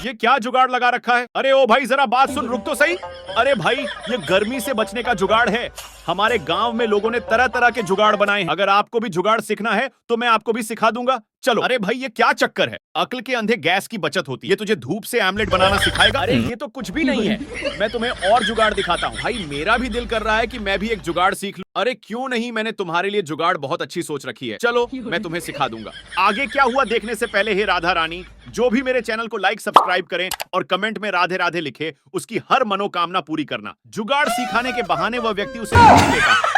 ये क्या जुगाड़ लगा रखा है? अरे ओ भाई जरा बात सुन, रुक तो सही। अरे भाई ये गर्मी से बचने का जुगाड़ है। हमारे गांव में लोगों ने तरह तरह के जुगाड़ बनाए हैं। अगर आपको भी जुगाड़ सीखना है तो मैं आपको भी सिखा दूंगा। चलो। अरे भाई ये क्या चक्कर है? अक्ल के अंधे गैस की बचत होती है। ये तुझे धूप से आमलेट बनाना सिखाएगा? अरे ये तो कुछ भी नहीं है। मैं तुम्हें और जुगाड़ दिखाता हूँ। भाई मेरा भी दिल कर रहा है कि मैं भी एक जुगाड़ सीख लूं। अरे क्यों नहीं, मैंने तुम्हारे लिए जुगाड़ बहुत अच्छी सोच रखी है। चलो मैं तुम्हें सिखा दूंगा। आगे क्या हुआ देखने से पहले हे राधा रानी, जो भी मेरे चैनल को लाइक सब्सक्राइब करें और कमेंट में राधे राधे लिखे, उसकी हर मनोकामना पूरी करना। जुगाड़ सिखाने के बहाने वह व्यक्ति उसे लूट लेता।